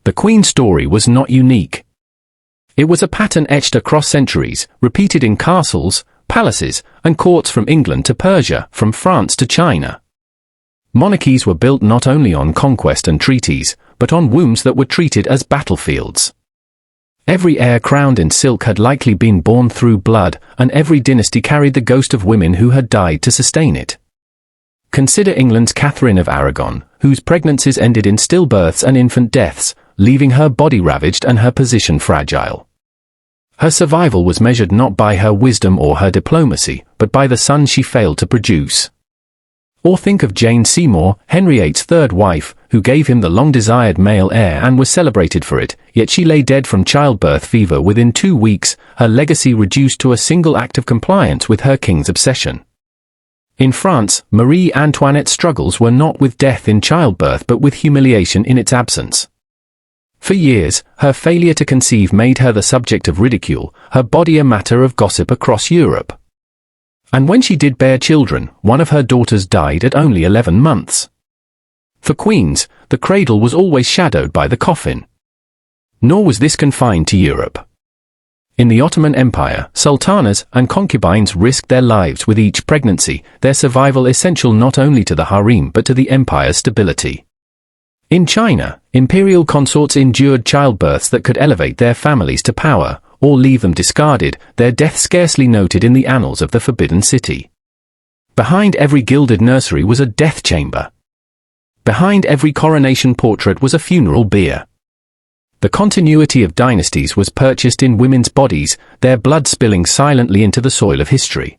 The Queen's story was not unique. It was a pattern etched across centuries, repeated in castles, palaces, and courts from England to Persia, from France to China. Monarchies were built not only on conquest and treaties, but on wombs that were treated as battlefields. Every heir crowned in silk had likely been born through blood, and every dynasty carried the ghost of women who had died to sustain it. Consider England's Catherine of Aragon, whose pregnancies ended in stillbirths and infant deaths, leaving her body ravaged and her position fragile. Her survival was measured not by her wisdom or her diplomacy, but by the son she failed to produce. Or think of Jane Seymour, Henry VIII's third wife, who gave him the long-desired male heir and was celebrated for it, yet she lay dead from childbirth fever within 2 weeks, her legacy reduced to a single act of compliance with her king's obsession. In France, Marie Antoinette's struggles were not with death in childbirth but with humiliation in its absence. For years, her failure to conceive made her the subject of ridicule, her body a matter of gossip across Europe. And when she did bear children, one of her daughters died at only 11 months. For queens, the cradle was always shadowed by the coffin. Nor was this confined to Europe. In the Ottoman Empire, sultanas and concubines risked their lives with each pregnancy, their survival essential not only to the harem but to the empire's stability. In China, imperial consorts endured childbirths that could elevate their families to power, or leave them discarded, their death scarcely noted in the annals of the Forbidden City. Behind every gilded nursery was a death chamber. Behind every coronation portrait was a funeral bier. The continuity of dynasties was purchased in women's bodies, their blood spilling silently into the soil of history.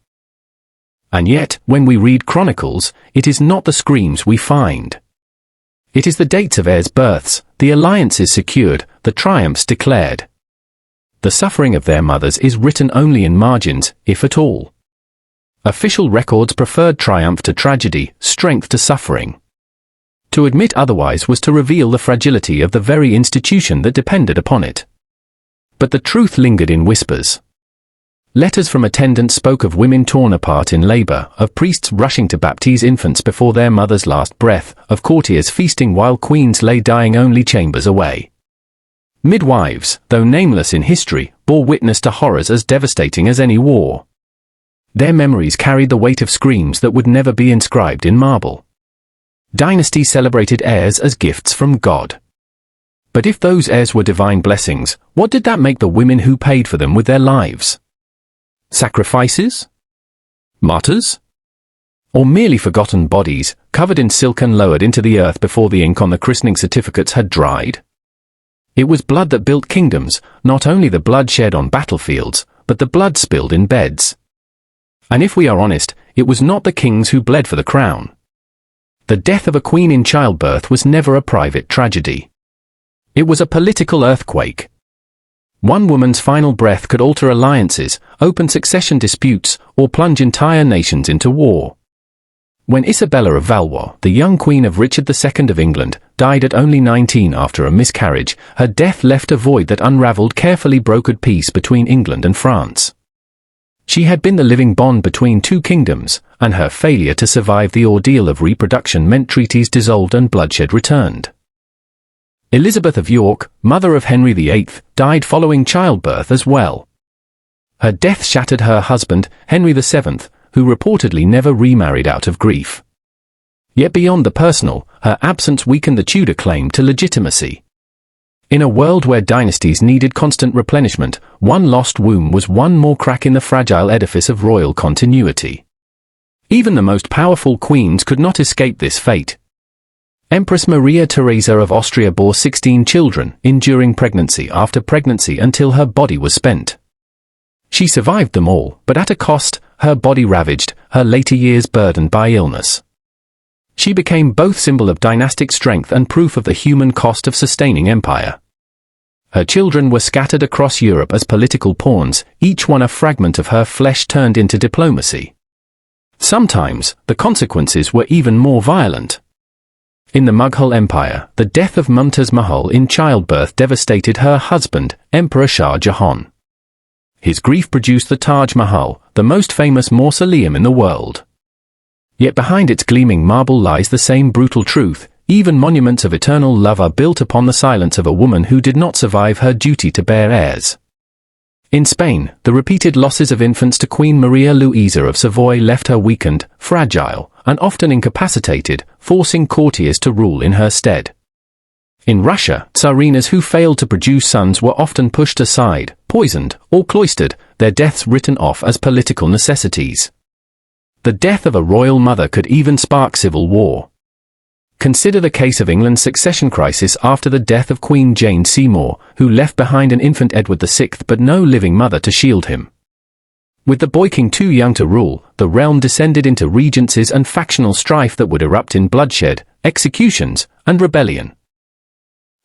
And yet, when we read chronicles, it is not the screams we find. It is the dates of heirs' births, the alliances secured, the triumphs declared. The suffering of their mothers is written only in margins, if at all. Official records preferred triumph to tragedy, strength to suffering. To admit otherwise was to reveal the fragility of the very institution that depended upon it. But the truth lingered in whispers. Letters from attendants spoke of women torn apart in labor, of priests rushing to baptize infants before their mother's last breath, of courtiers feasting while queens lay dying only chambers away. Midwives, though nameless in history, bore witness to horrors as devastating as any war. Their memories carried the weight of screams that would never be inscribed in marble. Dynasties celebrated heirs as gifts from God. But if those heirs were divine blessings, what did that make the women who paid for them with their lives? Sacrifices? Martyrs? Or merely forgotten bodies, covered in silk and lowered into the earth before the ink on the christening certificates had dried? It was blood that built kingdoms, not only the blood shed on battlefields, but the blood spilled in beds. And if we are honest, it was not the kings who bled for the crown. The death of a queen in childbirth was never a private tragedy. It was a political earthquake. One woman's final breath could alter alliances, open succession disputes, or plunge entire nations into war. When Isabella of Valois, the young queen of Richard II of England, died at only 19 after a miscarriage, her death left a void that unraveled carefully brokered peace between England and France. She had been the living bond between two kingdoms, and her failure to survive the ordeal of reproduction meant treaties dissolved and bloodshed returned. Elizabeth of York, mother of Henry VIII, died following childbirth as well. Her death shattered her husband, Henry VII, who reportedly never remarried out of grief. Yet beyond the personal, her absence weakened the Tudor claim to legitimacy. In a world where dynasties needed constant replenishment, one lost womb was one more crack in the fragile edifice of royal continuity. Even the most powerful queens could not escape this fate. Empress Maria Theresa of Austria bore 16 children, enduring pregnancy after pregnancy until her body was spent. She survived them all, but at a cost, her body ravaged, her later years burdened by illness. She became both symbol of dynastic strength and proof of the human cost of sustaining empire. Her children were scattered across Europe as political pawns, each one a fragment of her flesh turned into diplomacy. Sometimes, the consequences were even more violent. In the Mughal Empire, the death of Mumtaz Mahal in childbirth devastated her husband, Emperor Shah Jahan. His grief produced the Taj Mahal, the most famous mausoleum in the world. Yet behind its gleaming marble lies the same brutal truth: even monuments of eternal love are built upon the silence of a woman who did not survive her duty to bear heirs. In Spain, the repeated losses of infants to Queen Maria Luisa of Savoy left her weakened, fragile, and often incapacitated, forcing courtiers to rule in her stead. In Russia, tsarinas who failed to produce sons were often pushed aside, poisoned, or cloistered, their deaths written off as political necessities. The death of a royal mother could even spark civil war. Consider the case of England's succession crisis after the death of Queen Jane Seymour, who left behind an infant Edward VI but no living mother to shield him. With the boy king too young to rule, the realm descended into regencies and factional strife that would erupt in bloodshed, executions, and rebellion.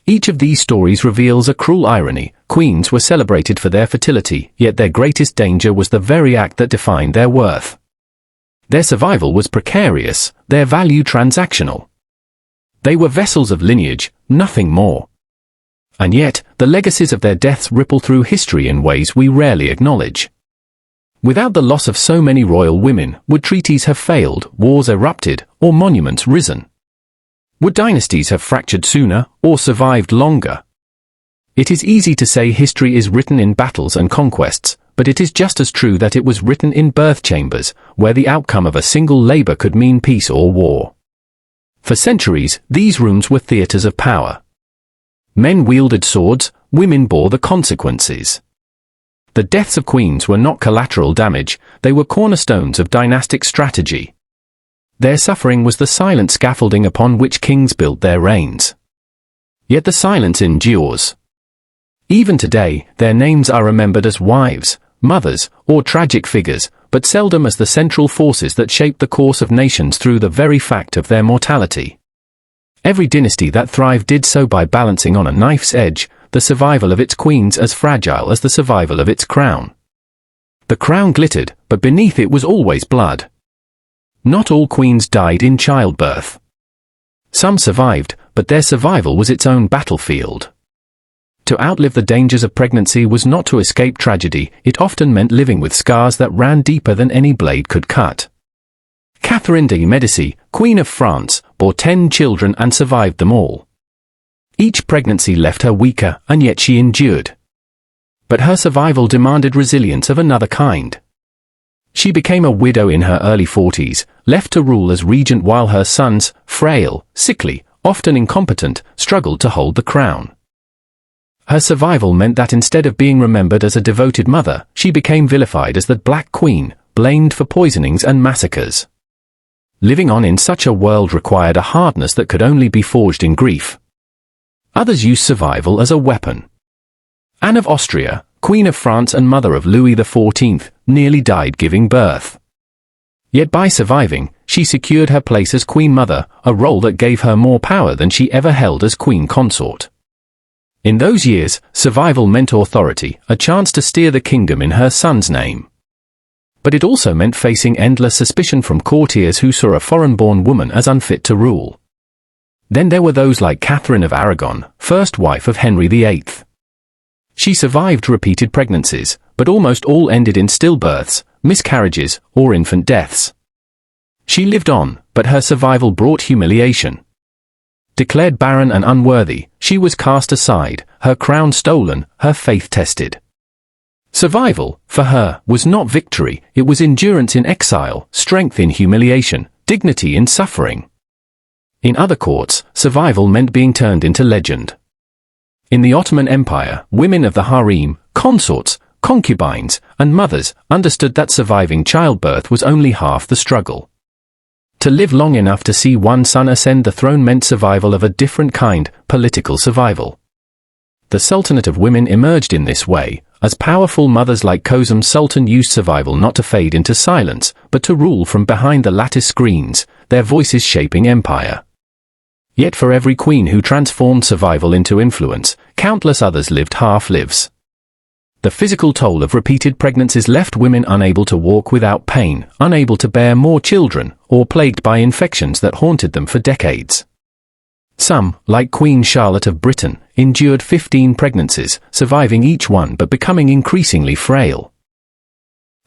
Each of these stories reveals a cruel irony. Queens were celebrated for their fertility, yet their greatest danger was the very act that defined their worth. Their survival was precarious, their value transactional. They were vessels of lineage, nothing more. And yet, the legacies of their deaths ripple through history in ways we rarely acknowledge. Without the loss of so many royal women, would treaties have failed, wars erupted, or monuments risen? Would dynasties have fractured sooner, or survived longer? It is easy to say history is written in battles and conquests, but it is just as true that it was written in birth chambers, where the outcome of a single labor could mean peace or war. For centuries, these rooms were theaters of power. Men wielded swords, women bore the consequences. The deaths of queens were not collateral damage, they were cornerstones of dynastic strategy. Their suffering was the silent scaffolding upon which kings built their reigns. Yet the silence endures. Even today, their names are remembered as wives, mothers, or tragic figures, but seldom as the central forces that shaped the course of nations through the very fact of their mortality. Every dynasty that thrived did so by balancing on a knife's edge, the survival of its queens as fragile as the survival of its crown. The crown glittered, but beneath it was always blood. Not all queens died in childbirth. Some survived, but their survival was its own battlefield. To outlive the dangers of pregnancy was not to escape tragedy, it often meant living with scars that ran deeper than any blade could cut. Catherine de' Medici, Queen of France, bore 10 children and survived them all. Each pregnancy left her weaker, and yet she endured. But her survival demanded resilience of another kind. She became a widow in her early 40s, left to rule as regent while her sons, frail, sickly, often incompetent, struggled to hold the crown. Her survival meant that instead of being remembered as a devoted mother, she became vilified as the Black Queen, blamed for poisonings and massacres. Living on in such a world required a hardness that could only be forged in grief. Others used survival as a weapon. Anne of Austria, Queen of France and mother of Louis XIV, nearly died giving birth. Yet by surviving, she secured her place as Queen Mother, a role that gave her more power than she ever held as Queen Consort. In those years, survival meant authority, a chance to steer the kingdom in her son's name. But it also meant facing endless suspicion from courtiers who saw a foreign-born woman as unfit to rule. Then there were those like Catherine of Aragon, first wife of Henry VIII. She survived repeated pregnancies, but almost all ended in stillbirths, miscarriages, or infant deaths. She lived on, but her survival brought humiliation. Declared barren and unworthy, she was cast aside, her crown stolen, her faith tested. Survival, for her, was not victory, it was endurance in exile, strength in humiliation, dignity in suffering. In other courts, survival meant being turned into legend. In the Ottoman Empire, women of the harem, consorts, concubines, and mothers understood that surviving childbirth was only half the struggle. To live long enough to see one son ascend the throne meant survival of a different kind, political survival. The Sultanate of women emerged in this way, as powerful mothers like Kozum Sultan used survival not to fade into silence, but to rule from behind the lattice screens, their voices shaping empire. Yet for every queen who transformed survival into influence, countless others lived half-lives. The physical toll of repeated pregnancies left women unable to walk without pain, unable to bear more children, or plagued by infections that haunted them for decades. Some, like Queen Charlotte of Britain, endured 15 pregnancies, surviving each one but becoming increasingly frail.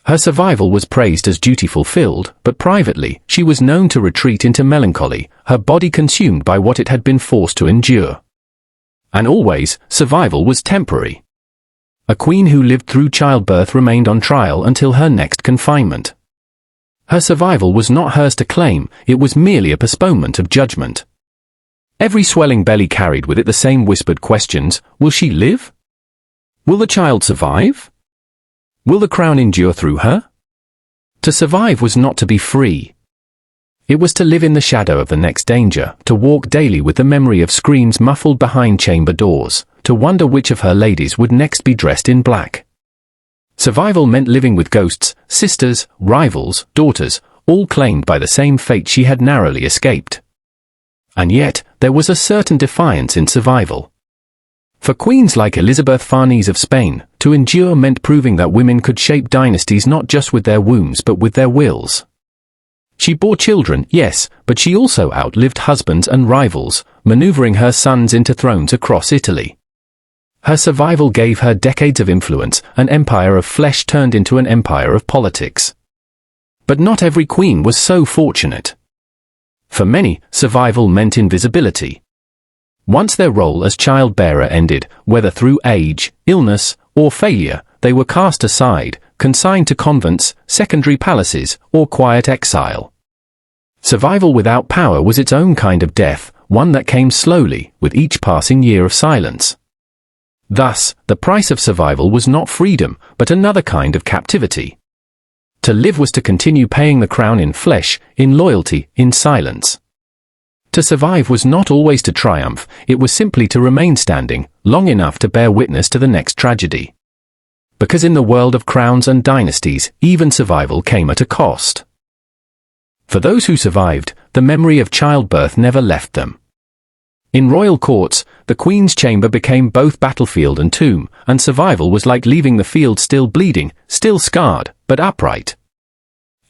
Her survival was praised as duty fulfilled, but privately, she was known to retreat into melancholy, her body consumed by what it had been forced to endure. And always, survival was temporary. A queen who lived through childbirth remained on trial until her next confinement. Her survival was not hers to claim, it was merely a postponement of judgment. Every swelling belly carried with it the same whispered questions: will she live? Will the child survive? Will the crown endure through her? To survive was not to be free. It was to live in the shadow of the next danger, to walk daily with the memory of screams muffled behind chamber doors, to wonder which of her ladies would next be dressed in black. Survival meant living with ghosts, sisters, rivals, daughters, all claimed by the same fate she had narrowly escaped. And yet, there was a certain defiance in survival. For queens like Elizabeth Farnese of Spain, to endure meant proving that women could shape dynasties not just with their wombs but with their wills. She bore children, yes, but she also outlived husbands and rivals, maneuvering her sons into thrones across Italy. Her survival gave her decades of influence, an empire of flesh turned into an empire of politics. But not every queen was so fortunate. For many, survival meant invisibility. Once their role as childbearer ended, whether through age, illness, or failure, they were cast aside, consigned to convents, secondary palaces, or quiet exile. Survival without power was its own kind of death, one that came slowly, with each passing year of silence. Thus, the price of survival was not freedom, but another kind of captivity. To live was to continue paying the crown in flesh, in loyalty, in silence. To survive was not always to triumph, it was simply to remain standing, long enough to bear witness to the next tragedy. Because in the world of crowns and dynasties, even survival came at a cost. For those who survived, the memory of childbirth never left them. In royal courts, the queen's chamber became both battlefield and tomb, and survival was like leaving the field still bleeding, still scarred, but upright.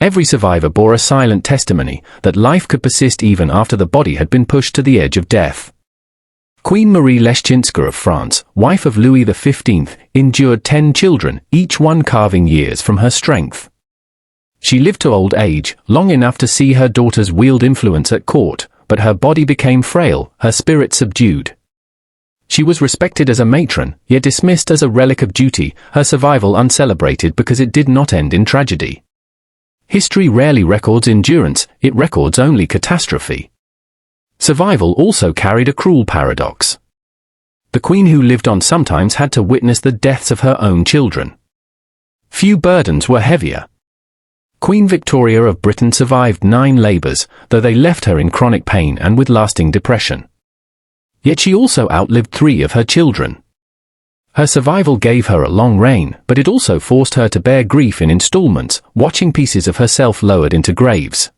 Every survivor bore a silent testimony that life could persist even after the body had been pushed to the edge of death. Queen Marie Leszczyńska of France, wife of Louis XV, endured 10 children, each one carving years from her strength. She lived to old age, long enough to see her daughters wield influence at court, but her body became frail, her spirit subdued. She was respected as a matron, yet dismissed as a relic of duty, her survival uncelebrated because it did not end in tragedy. History rarely records endurance, it records only catastrophe. Survival also carried a cruel paradox. The queen who lived on sometimes had to witness the deaths of her own children. Few burdens were heavier. Queen Victoria of Britain survived 9 labours, though they left her in chronic pain and with lasting depression. Yet she also outlived 3 of her children. Her survival gave her a long reign, but it also forced her to bear grief in installments, watching pieces of herself lowered into graves.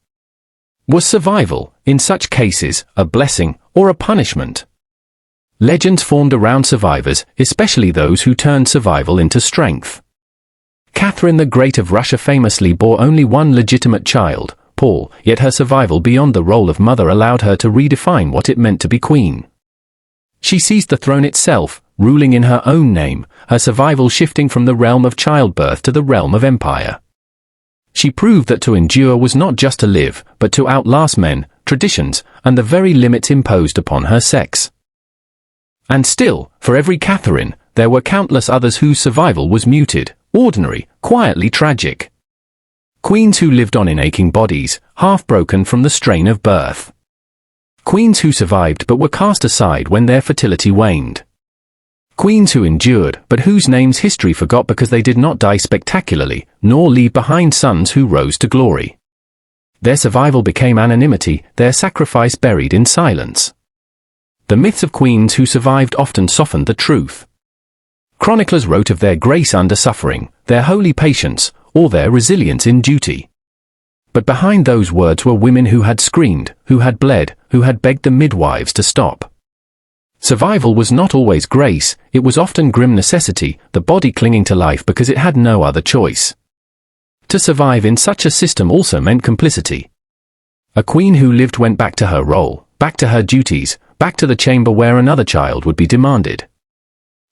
Was survival, in such cases, a blessing or a punishment? Legends formed around survivors, especially those who turned survival into strength. Catherine the Great of Russia famously bore only one legitimate child, Paul, yet her survival beyond the role of mother allowed her to redefine what it meant to be queen. She seized the throne itself, ruling in her own name, her survival shifting from the realm of childbirth to the realm of empire. She proved that to endure was not just to live, but to outlast men, traditions, and the very limits imposed upon her sex. And still, for every Catherine, there were countless others whose survival was muted, ordinary, quietly tragic. Queens who lived on in aching bodies, half broken from the strain of birth. Queens who survived but were cast aside when their fertility waned. Queens who endured, but whose names history forgot because they did not die spectacularly, nor leave behind sons who rose to glory. Their survival became anonymity, their sacrifice buried in silence. The myths of queens who survived often softened the truth. Chroniclers wrote of their grace under suffering, their holy patience, or their resilience in duty. But behind those words were women who had screamed, who had bled, who had begged the midwives to stop. Survival was not always grace, it was often grim necessity, the body clinging to life because it had no other choice. To survive in such a system also meant complicity. A queen who lived went back to her role, back to her duties, back to the chamber where another child would be demanded.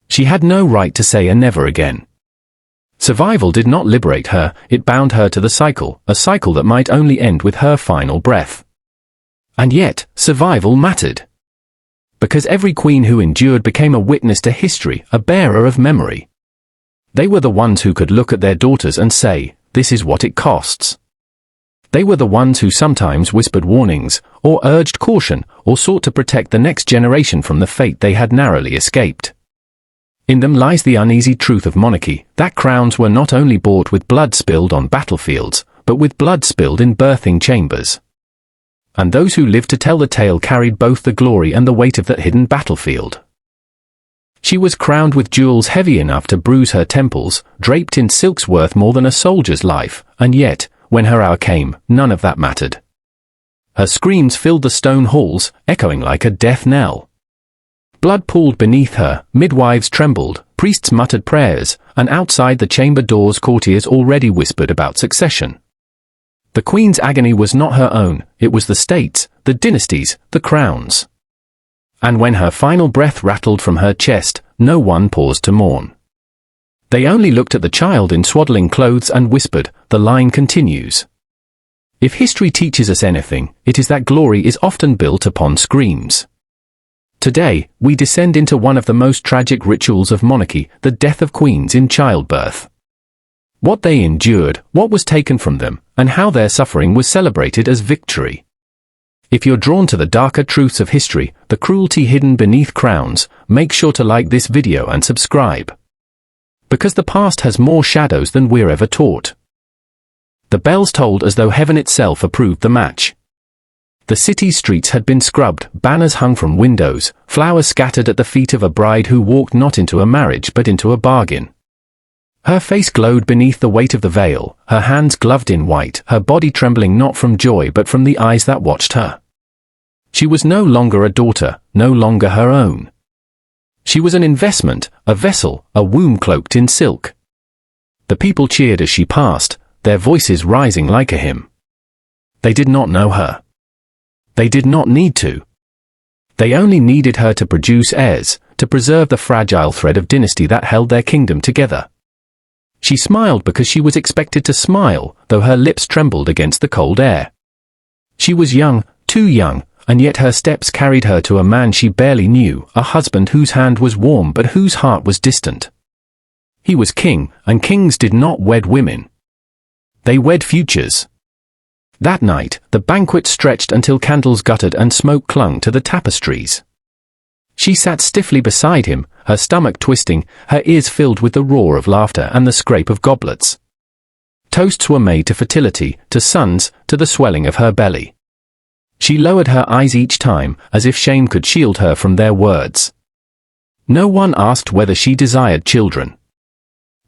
She had no right to say a never again. Survival did not liberate her, it bound her to the cycle, a cycle that might only end with her final breath. And yet, survival mattered. Because every queen who endured became a witness to history, a bearer of memory. They were the ones who could look at their daughters and say, "This is what it costs." They were the ones who sometimes whispered warnings, or urged caution, or sought to protect the next generation from the fate they had narrowly escaped. In them lies the uneasy truth of monarchy, that crowns were not only bought with blood spilled on battlefields, but with blood spilled in birthing chambers. And those who lived to tell the tale carried both the glory and the weight of that hidden battlefield. She was crowned with jewels heavy enough to bruise her temples, draped in silks worth more than a soldier's life, and yet, when her hour came, none of that mattered. Her screams filled the stone halls, echoing like a death knell. Blood pooled beneath her, midwives trembled, priests muttered prayers, and outside the chamber doors courtiers already whispered about succession. The queen's agony was not her own, it was the state's, the dynasties, the crown's. And when her final breath rattled from her chest, no one paused to mourn. They only looked at the child in swaddling clothes and whispered, "The line continues." If history teaches us anything, it is that glory is often built upon screams. Today, we descend into one of the most tragic rituals of monarchy, the death of queens in childbirth. What they endured, what was taken from them, and how their suffering was celebrated as victory. If you're drawn to the darker truths of history, the cruelty hidden beneath crowns, make sure to like this video and subscribe. Because the past has more shadows than we're ever taught. The bells tolled as though heaven itself approved the match. The city's streets had been scrubbed, banners hung from windows, flowers scattered at the feet of a bride who walked not into a marriage but into a bargain. Her face glowed beneath the weight of the veil, her hands gloved in white, her body trembling not from joy but from the eyes that watched her. She was no longer a daughter, no longer her own. She was an investment, a vessel, a womb cloaked in silk. The people cheered as she passed, their voices rising like a hymn. They did not know her. They did not need to. They only needed her to produce heirs, to preserve the fragile thread of dynasty that held their kingdom together. She smiled because she was expected to smile, though her lips trembled against the cold air. She was young, too young, and yet her steps carried her to a man she barely knew, a husband whose hand was warm but whose heart was distant. He was king, and kings did not wed women. They wed futures. That night, the banquet stretched until candles guttered and smoke clung to the tapestries. She sat stiffly beside him, her stomach twisting, her ears filled with the roar of laughter and the scrape of goblets. Toasts were made to fertility, to sons, to the swelling of her belly. She lowered her eyes each time, as if shame could shield her from their words. No one asked whether she desired children.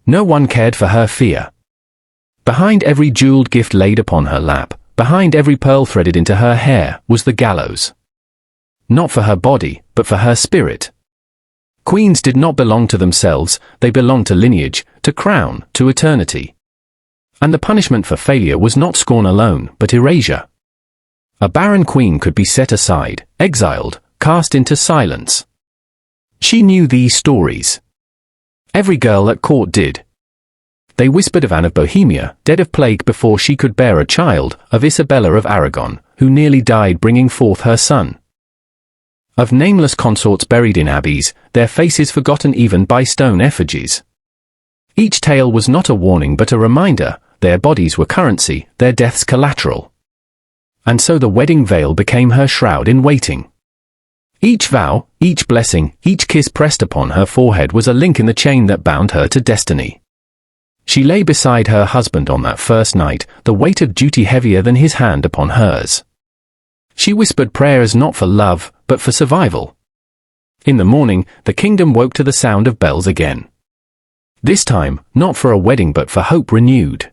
No one cared for her fear. Behind every jeweled gift laid upon her lap, behind every pearl threaded into her hair, was the gallows. Not for her body, but for her spirit. Queens did not belong to themselves, they belonged to lineage, to crown, to eternity. And the punishment for failure was not scorn alone, but erasure. A barren queen could be set aside, exiled, cast into silence. She knew these stories. Every girl at court did. They whispered of Anne of Bohemia, dead of plague before she could bear a child, of Isabella of Aragon, who nearly died bringing forth her son. Of nameless consorts buried in abbeys, their faces forgotten even by stone effigies. Each tale was not a warning but a reminder, their bodies were currency, their deaths collateral. And so the wedding veil became her shroud in waiting. Each vow, each blessing, each kiss pressed upon her forehead was a link in the chain that bound her to destiny. She lay beside her husband on that first night, the weight of duty heavier than his hand upon hers. She whispered prayers not for love, but for survival. In the morning, the kingdom woke to the sound of bells again. This time, not for a wedding but for hope renewed.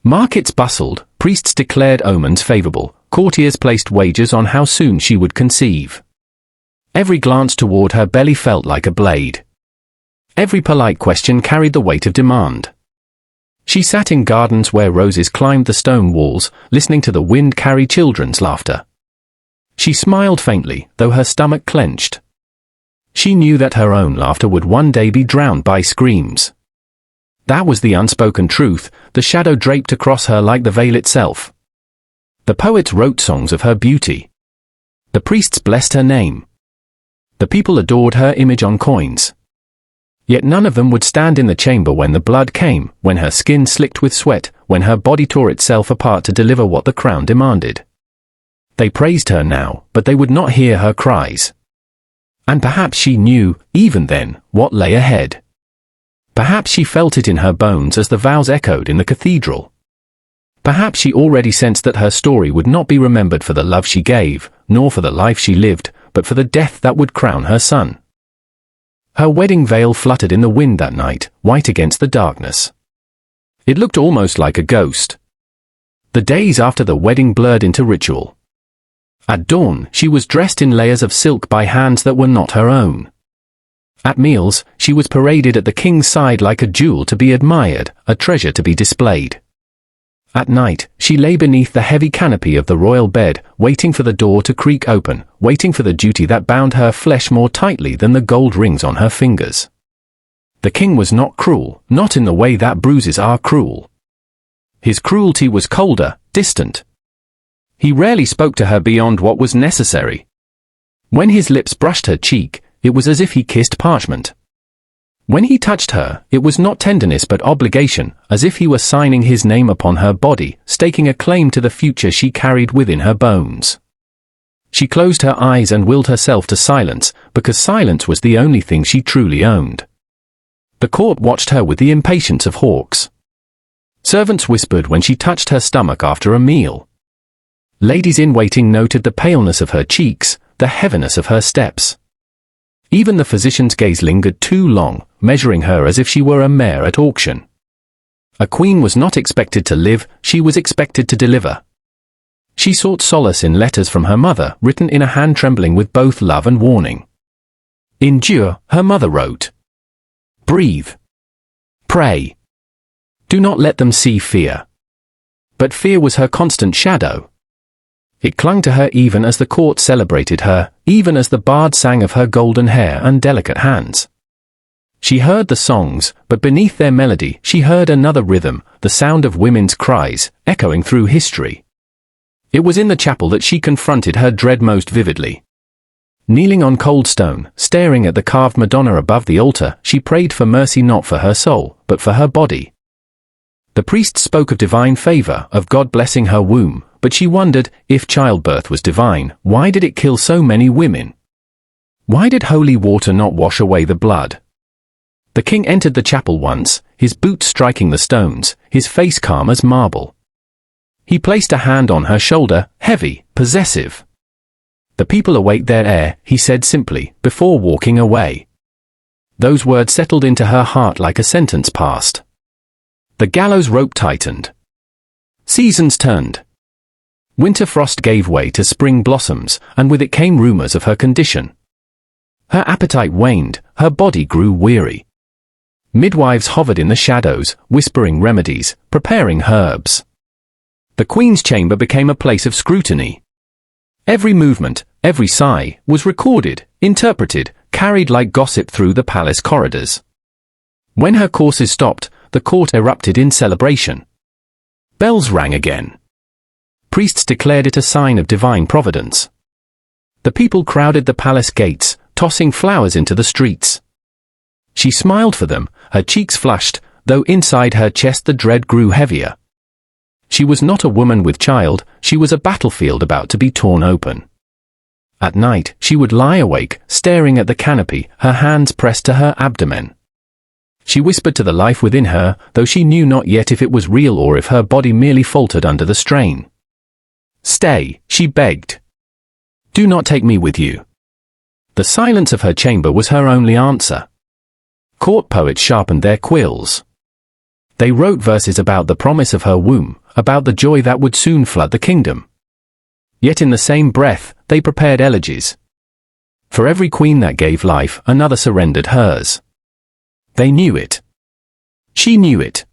Markets bustled, priests declared omens favorable, courtiers placed wagers on how soon she would conceive. Every glance toward her belly felt like a blade. Every polite question carried the weight of demand. She sat in gardens where roses climbed the stone walls, listening to the wind carry children's laughter. She smiled faintly, though her stomach clenched. She knew that her own laughter would one day be drowned by screams. That was the unspoken truth, the shadow draped across her like the veil itself. The poets wrote songs of her beauty. The priests blessed her name. The people adored her image on coins. Yet none of them would stand in the chamber when the blood came, when her skin slicked with sweat, when her body tore itself apart to deliver what the crown demanded. They praised her now, but they would not hear her cries. And perhaps she knew, even then, what lay ahead. Perhaps she felt it in her bones as the vows echoed in the cathedral. Perhaps she already sensed that her story would not be remembered for the love she gave, nor for the life she lived, but for the death that would crown her son. Her wedding veil fluttered in the wind that night, white against the darkness. It looked almost like a ghost. The days after the wedding blurred into ritual. At dawn, she was dressed in layers of silk by hands that were not her own. At meals, she was paraded at the king's side like a jewel to be admired, a treasure to be displayed. At night, she lay beneath the heavy canopy of the royal bed, waiting for the door to creak open, waiting for the duty that bound her flesh more tightly than the gold rings on her fingers. The king was not cruel, not in the way that bruises are cruel. His cruelty was colder, distant. He rarely spoke to her beyond what was necessary. When his lips brushed her cheek, it was as if he kissed parchment. When he touched her, it was not tenderness but obligation, as if he were signing his name upon her body, staking a claim to the future she carried within her bones. She closed her eyes and willed herself to silence, because silence was the only thing she truly owned. The court watched her with the impatience of hawks. Servants whispered when she touched her stomach after a meal. Ladies in waiting noted the paleness of her cheeks, the heaviness of her steps. Even the physician's gaze lingered too long, measuring her as if she were a mare at auction. A queen was not expected to live, she was expected to deliver. She sought solace in letters from her mother, written in a hand trembling with both love and warning. Endure, her mother wrote. Breathe. Pray. Do not let them see fear. But fear was her constant shadow. It clung to her even as the court celebrated her, even as the bard sang of her golden hair and delicate hands. She heard the songs, but beneath their melody she heard another rhythm, the sound of women's cries, echoing through history. It was in the chapel that she confronted her dread most vividly. Kneeling on cold stone, staring at the carved Madonna above the altar, she prayed for mercy not for her soul, but for her body. The priest spoke of divine favor, of God blessing her womb, but she wondered, if childbirth was divine, why did it kill so many women? Why did holy water not wash away the blood? The king entered the chapel once, his boots striking the stones, his face calm as marble. He placed a hand on her shoulder, heavy, possessive. The people await their heir, he said simply, before walking away. Those words settled into her heart like a sentence passed. The gallows rope tightened. Seasons turned. Winter frost gave way to spring blossoms, and with it came rumors of her condition. Her appetite waned, her body grew weary. Midwives hovered in the shadows, whispering remedies, preparing herbs. The queen's chamber became a place of scrutiny. Every movement, every sigh, was recorded, interpreted, carried like gossip through the palace corridors. When her courses stopped, the court erupted in celebration. Bells rang again. Priests declared it a sign of divine providence. The people crowded the palace gates, tossing flowers into the streets. She smiled for them, her cheeks flushed, though inside her chest the dread grew heavier. She was not a woman with child, she was a battlefield about to be torn open. At night, she would lie awake, staring at the canopy, her hands pressed to her abdomen. She whispered to the life within her, though she knew not yet if it was real or if her body merely faltered under the strain. Stay, she begged. Do not take me with you. The silence of her chamber was her only answer. Court poets sharpened their quills. They wrote verses about the promise of her womb, about the joy that would soon flood the kingdom. Yet in the same breath, they prepared elegies. For every queen that gave life, another surrendered hers. They knew it. She knew it.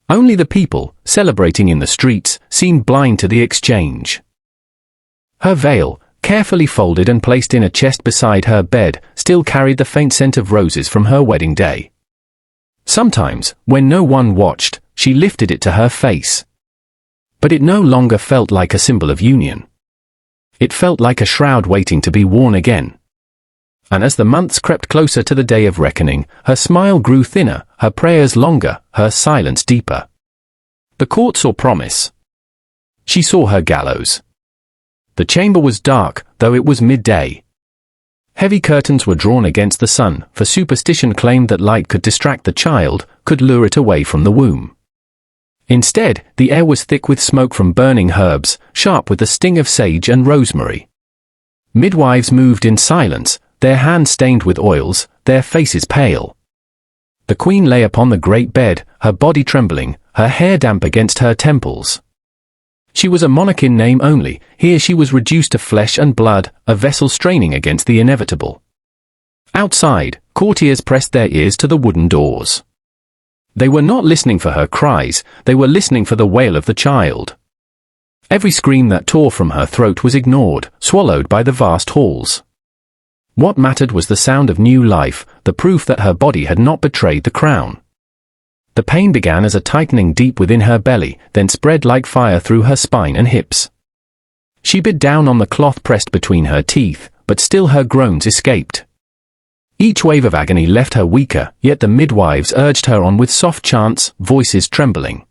Only the people, celebrating in the streets, seemed blind to the exchange. Her veil, carefully folded and placed in a chest beside her bed, still carried the faint scent of roses from her wedding day. Sometimes, when no one watched, she lifted it to her face. But it no longer felt like a symbol of union. It felt like a shroud waiting to be worn again. And as the months crept closer to the day of reckoning, her smile grew thinner, her prayers longer, her silence deeper. The court saw promise. She saw her gallows. The chamber was dark, though it was midday. Heavy curtains were drawn against the sun, for superstition claimed that light could distract the child, could lure it away from the womb. Instead, the air was thick with smoke from burning herbs, sharp with the sting of sage and rosemary. Midwives moved in silence, their hands stained with oils, their faces pale. The queen lay upon the great bed, her body trembling, her hair damp against her temples. She was a monarch in name only, here she was reduced to flesh and blood, a vessel straining against the inevitable. Outside, courtiers pressed their ears to the wooden doors. They were not listening for her cries, they were listening for the wail of the child. Every scream that tore from her throat was ignored, swallowed by the vast halls. What mattered was the sound of new life, the proof that her body had not betrayed the crown. The pain began as a tightening deep within her belly, then spread like fire through her spine and hips. She bit down on the cloth pressed between her teeth, but still her groans escaped. Each wave of agony left her weaker, yet the midwives urged her on with soft chants, voices trembling.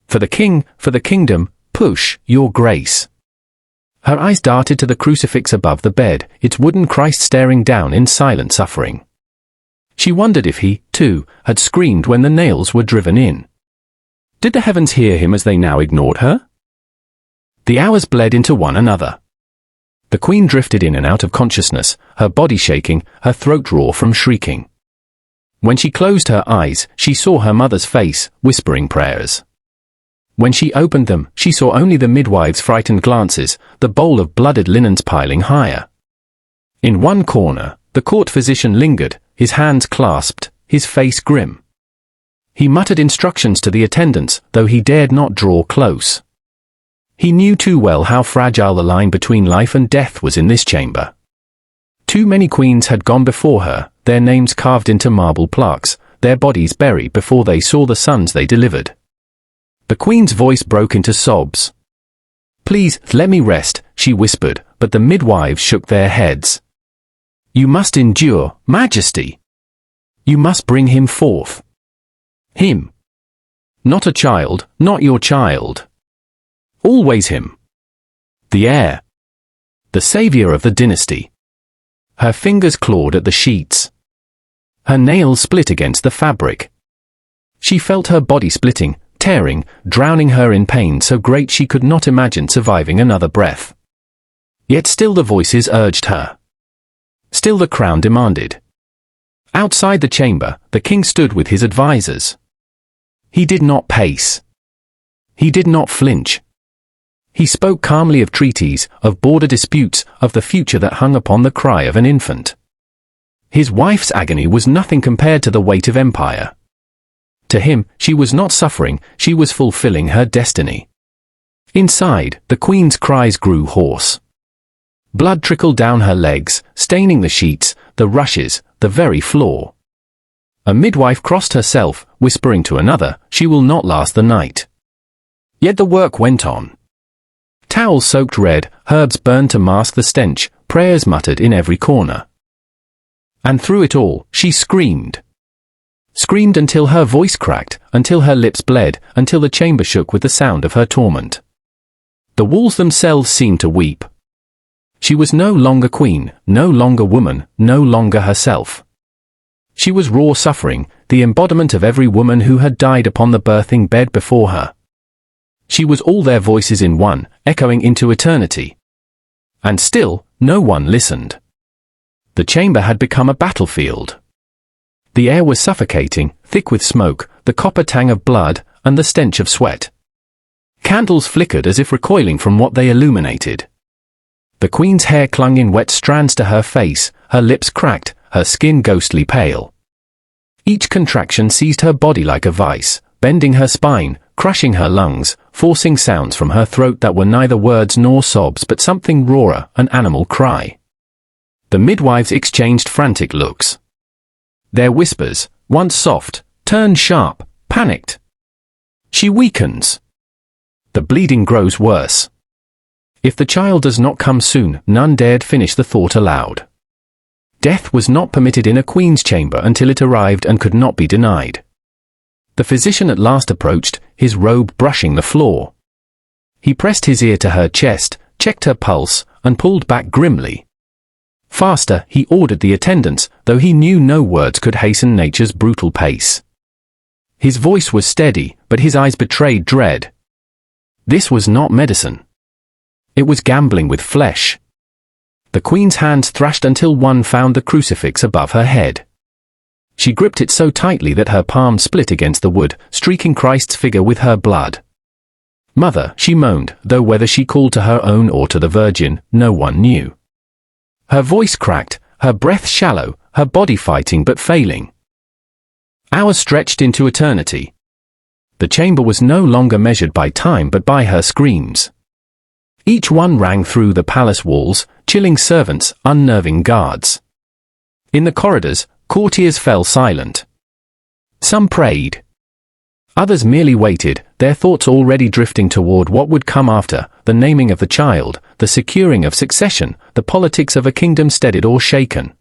For the king, for the kingdom, push, your grace. Her eyes darted to the crucifix above the bed, its wooden Christ staring down in silent suffering. She wondered if he, too, had screamed when the nails were driven in. Did the heavens hear him as they now ignored her? The hours bled into one another. The queen drifted in and out of consciousness, her body shaking, her throat raw from shrieking. When she closed her eyes, she saw her mother's face, whispering prayers. When she opened them, she saw only the midwives' frightened glances, the bowl of blooded linens piling higher. In one corner, the court physician lingered, his hands clasped, his face grim. He muttered instructions to the attendants, though he dared not draw close. He knew too well how fragile the line between life and death was in this chamber. Too many queens had gone before her, their names carved into marble plaques, their bodies buried before they saw the sons they delivered. The queen's voice broke into sobs. "Please, let me rest," she whispered, but the midwives shook their heads. "You must endure, Majesty. You must bring him forth." Him. Not a child, not your child. Always him. The heir. The savior of the dynasty. Her fingers clawed at the sheets. Her nails split against the fabric. She felt her body splitting, tearing, drowning her in pain so great she could not imagine surviving another breath. Yet still the voices urged her. Still the crown demanded. Outside the chamber, the king stood with his advisers. He did not pace. He did not flinch. He spoke calmly of treaties, of border disputes, of the future that hung upon the cry of an infant. His wife's agony was nothing compared to the weight of empire. To him, she was not suffering, she was fulfilling her destiny. Inside, the queen's cries grew hoarse. Blood trickled down her legs, staining the sheets, the rushes, the very floor. A midwife crossed herself, whispering to another, "She will not last the night." Yet the work went on. Towels soaked red, herbs burned to mask the stench, prayers muttered in every corner. And through it all, she screamed. Screamed until her voice cracked, until her lips bled, until the chamber shook with the sound of her torment. The walls themselves seemed to weep. She was no longer queen, no longer woman, no longer herself. She was raw suffering, the embodiment of every woman who had died upon the birthing bed before her. She was all their voices in one, echoing into eternity. And still, no one listened. The chamber had become a battlefield. The air was suffocating, thick with smoke, the copper tang of blood, and the stench of sweat. Candles flickered as if recoiling from what they illuminated. The queen's hair clung in wet strands to her face, her lips cracked, her skin ghostly pale. Each contraction seized her body like a vice, bending her spine, crushing her lungs, forcing sounds from her throat that were neither words nor sobs but something rawer, an animal cry. The midwives exchanged frantic looks. Their whispers, once soft, turned sharp, panicked. She weakens. The bleeding grows worse. If the child does not come soon, none dared finish the thought aloud. Death was not permitted in a queen's chamber until it arrived and could not be denied. The physician at last approached, his robe brushing the floor. He pressed his ear to her chest, checked her pulse, and pulled back grimly. Faster, he ordered the attendants, though he knew no words could hasten nature's brutal pace. His voice was steady, but his eyes betrayed dread. This was not medicine. It was gambling with flesh. The queen's hands thrashed until one found the crucifix above her head. She gripped it so tightly that her palm split against the wood, streaking Christ's figure with her blood. "Mother," she moaned, though whether she called to her own or to the Virgin, no one knew. Her voice cracked, her breath shallow, her body fighting but failing. Hours stretched into eternity. The chamber was no longer measured by time but by her screams. Each one rang through the palace walls, chilling servants, unnerving guards. In the corridors, courtiers fell silent. Some prayed. Others merely waited, their thoughts already drifting toward what would come after, the naming of the child, the securing of succession, the politics of a kingdom steadied or shaken.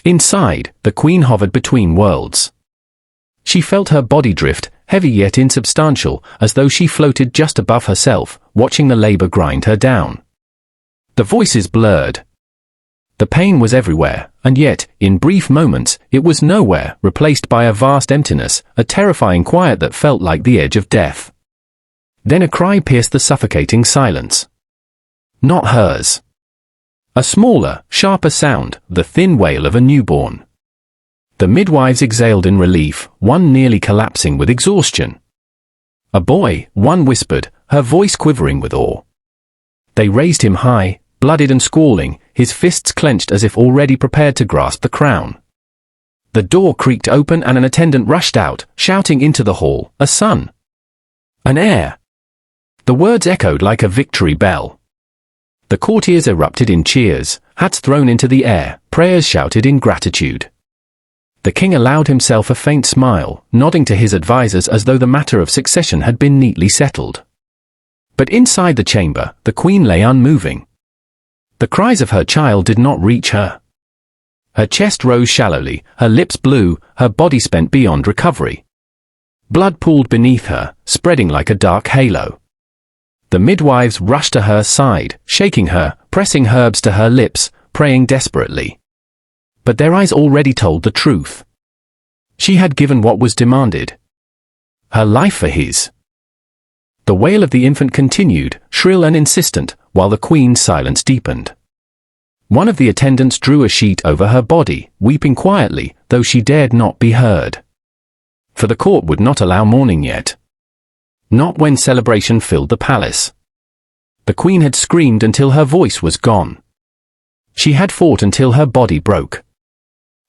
Inside, the queen hovered between worlds. She felt her body drift, heavy yet insubstantial, as though she floated just above herself, watching the labor grind her down. The voices blurred. The pain was everywhere, and yet, in brief moments, it was nowhere, replaced by a vast emptiness, a terrifying quiet that felt like the edge of death. Then a cry pierced the suffocating silence. Not hers. A smaller, sharper sound, the thin wail of a newborn. The midwives exhaled in relief, one nearly collapsing with exhaustion. "A boy," one whispered, her voice quivering with awe. They raised him high, bloodied and squalling, his fists clenched as if already prepared to grasp the crown. The door creaked open and an attendant rushed out, shouting into the hall, "A son! An heir!" The words echoed like a victory bell. The courtiers erupted in cheers, hats thrown into the air, prayers shouted in gratitude. The king allowed himself a faint smile, nodding to his advisers as though the matter of succession had been neatly settled. But inside the chamber, the queen lay unmoving. The cries of her child did not reach her. Her chest rose shallowly, her lips blue, her body spent beyond recovery. Blood pooled beneath her, spreading like a dark halo. The midwives rushed to her side, shaking her, pressing herbs to her lips, praying desperately. But their eyes already told the truth. She had given what was demanded. Her life for his. The wail of the infant continued, shrill and insistent, while the queen's silence deepened. One of the attendants drew a sheet over her body, weeping quietly, though she dared not be heard. For the court would not allow mourning yet. Not when celebration filled the palace. The queen had screamed until her voice was gone. She had fought until her body broke.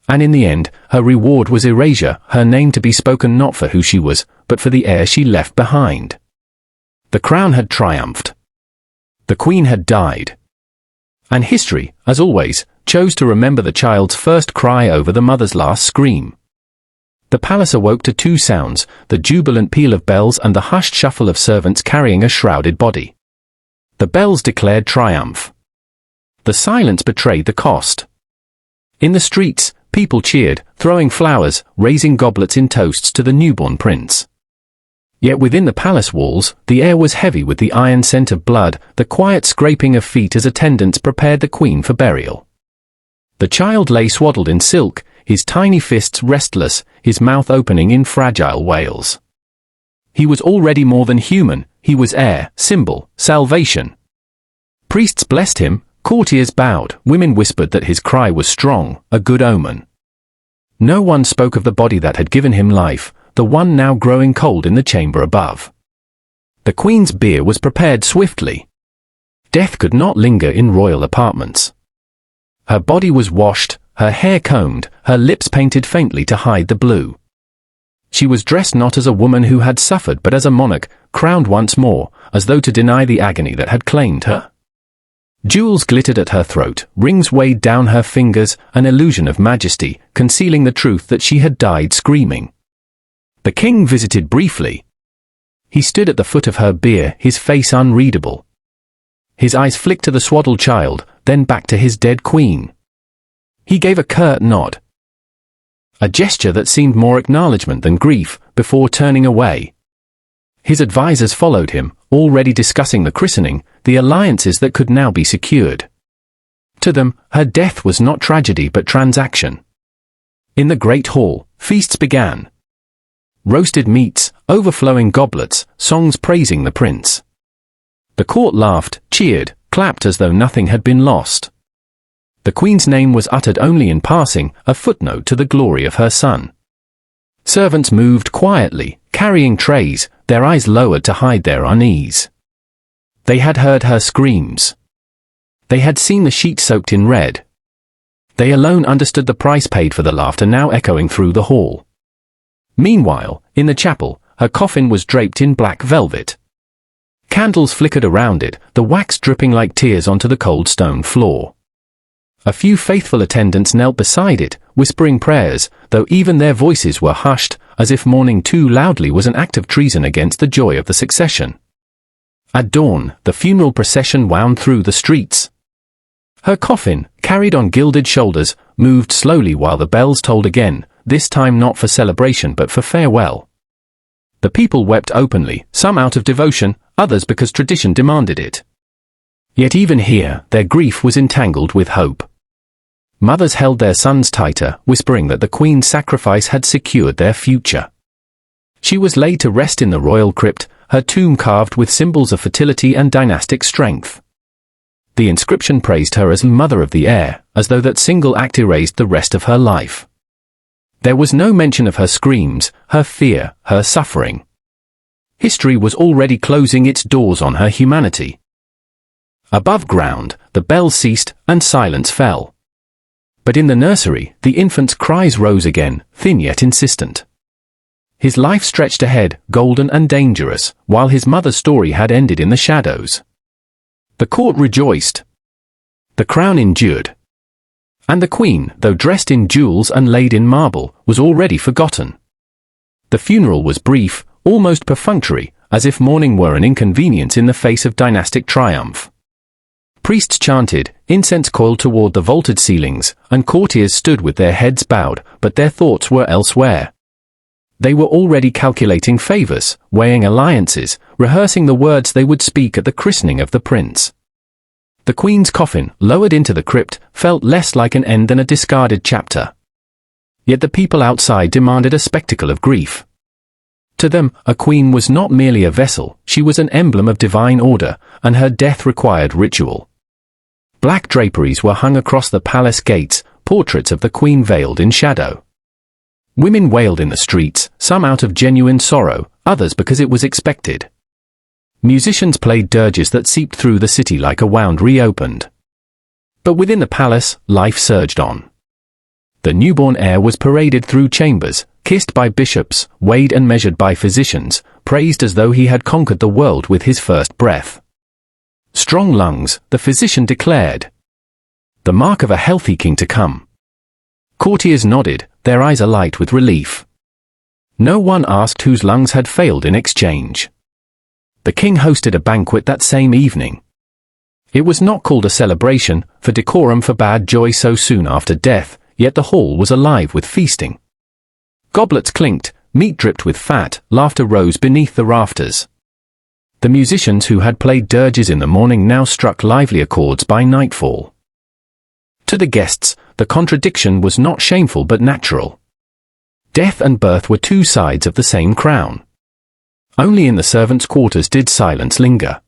And in the end, her reward was erasure, her name to be spoken not for who she was, but for the heir she left behind. The crown had triumphed. The queen had died. And history, as always, chose to remember the child's first cry over the mother's last scream. The palace awoke to two sounds, the jubilant peal of bells and the hushed shuffle of servants carrying a shrouded body. The bells declared triumph. The silence betrayed the cost. In the streets, people cheered, throwing flowers, raising goblets in toasts to the newborn prince. Yet within the palace walls, the air was heavy with the iron scent of blood, the quiet scraping of feet as attendants prepared the queen for burial. The child lay swaddled in silk, his tiny fists restless, his mouth opening in fragile wails. He was already more than human, he was heir, symbol, salvation. Priests blessed him, courtiers bowed, women whispered that his cry was strong, a good omen. No one spoke of the body that had given him life, the one now growing cold in the chamber above. The queen's bier was prepared swiftly. Death could not linger in royal apartments. Her body was washed, her hair combed, her lips painted faintly to hide the blue. She was dressed not as a woman who had suffered but as a monarch, crowned once more, as though to deny the agony that had claimed her. Jewels glittered at her throat, rings weighed down her fingers, an illusion of majesty, concealing the truth that she had died screaming. The king visited briefly. He stood at the foot of her bier, his face unreadable. His eyes flicked to the swaddled child, then back to his dead queen. He gave a curt nod. A gesture that seemed more acknowledgement than grief, before turning away. His advisers followed him, already discussing the christening, the alliances that could now be secured. To them, her death was not tragedy but transaction. In the great hall, feasts began. Roasted meats, overflowing goblets, songs praising the prince. The court laughed, cheered, clapped as though nothing had been lost. The queen's name was uttered only in passing, a footnote to the glory of her son. Servants moved quietly, carrying trays, their eyes lowered to hide their unease. They had heard her screams. They had seen the sheet soaked in red. They alone understood the price paid for the laughter now echoing through the hall. Meanwhile, in the chapel, her coffin was draped in black velvet. Candles flickered around it, the wax dripping like tears onto the cold stone floor. A few faithful attendants knelt beside it, whispering prayers, though even their voices were hushed, as if mourning too loudly was an act of treason against the joy of the succession. At dawn, the funeral procession wound through the streets. Her coffin, carried on gilded shoulders, moved slowly while the bells tolled again, this time not for celebration but for farewell. The people wept openly, some out of devotion, others because tradition demanded it. Yet even here, their grief was entangled with hope. Mothers held their sons tighter, whispering that the queen's sacrifice had secured their future. She was laid to rest in the royal crypt, her tomb carved with symbols of fertility and dynastic strength. The inscription praised her as mother of the heir, as though that single act erased the rest of her life. There was no mention of her screams, her fear, her suffering. History was already closing its doors on her humanity. Above ground, the bells ceased, and silence fell. But in the nursery, the infant's cries rose again, thin yet insistent. His life stretched ahead, golden and dangerous, while his mother's story had ended in the shadows. The court rejoiced. The crown endured. And the queen, though dressed in jewels and laid in marble, was already forgotten. The funeral was brief, almost perfunctory, as if mourning were an inconvenience in the face of dynastic triumph. Priests chanted, incense coiled toward the vaulted ceilings, and courtiers stood with their heads bowed, but their thoughts were elsewhere. They were already calculating favors, weighing alliances, rehearsing the words they would speak at the christening of the prince. The queen's coffin, lowered into the crypt, felt less like an end than a discarded chapter. Yet the people outside demanded a spectacle of grief. To them, a queen was not merely a vessel, she was an emblem of divine order, and her death required ritual. Black draperies were hung across the palace gates, portraits of the queen veiled in shadow. Women wailed in the streets, some out of genuine sorrow, others because it was expected. Musicians played dirges that seeped through the city like a wound reopened. But within the palace, life surged on. The newborn heir was paraded through chambers, kissed by bishops, weighed and measured by physicians, praised as though he had conquered the world with his first breath. Strong lungs, the physician declared. The mark of a healthy king to come. Courtiers nodded, their eyes alight with relief. No one asked whose lungs had failed in exchange. The king hosted a banquet that same evening. It was not called a celebration, for decorum forbade joy so soon after death, yet the hall was alive with feasting. Goblets clinked, meat dripped with fat, laughter rose beneath the rafters. The musicians who had played dirges in the morning now struck livelier chords by nightfall. To the guests, the contradiction was not shameful but natural. Death and birth were two sides of the same crown. Only in the servants' quarters did silence linger.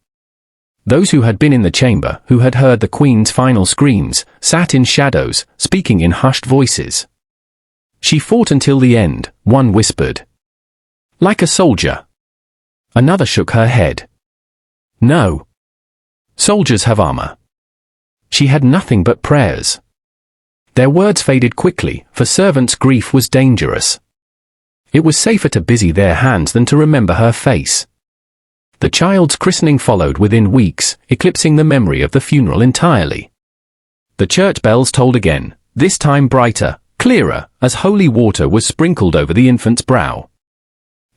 Those who had been in the chamber, who had heard the queen's final screams, sat in shadows, speaking in hushed voices. She fought until the end, one whispered. Like a soldier. Another shook her head. No. Soldiers have armor. She had nothing but prayers. Their words faded quickly, for servants' grief was dangerous. It was safer to busy their hands than to remember her face. The child's christening followed within weeks, eclipsing the memory of the funeral entirely. The church bells tolled again, this time brighter, clearer, as holy water was sprinkled over the infant's brow.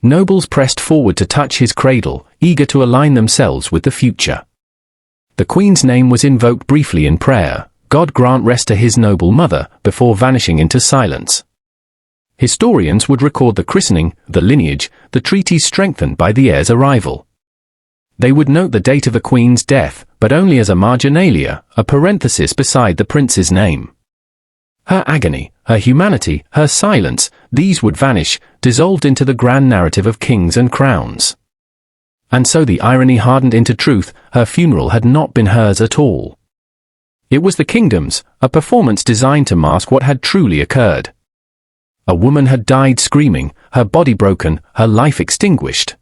Nobles pressed forward to touch his cradle, eager to align themselves with the future. The Queen's name was invoked briefly in prayer, God grant rest to his noble mother, before vanishing into silence. Historians would record the christening, the lineage, the treaties strengthened by the heir's arrival. They would note the date of the Queen's death, but only as a marginalia, a parenthesis beside the prince's name. Her agony, her humanity, her silence, these would vanish, dissolved into the grand narrative of kings and crowns. And so the irony hardened into truth, her funeral had not been hers at all. It was the kingdom's, a performance designed to mask what had truly occurred. A woman had died screaming, her body broken, her life extinguished.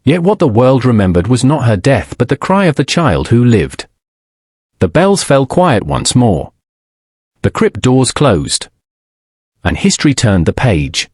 Yet what the world remembered was not her death but the cry of the child who lived. The bells fell quiet once more. The crypt doors closed. And history turned the page.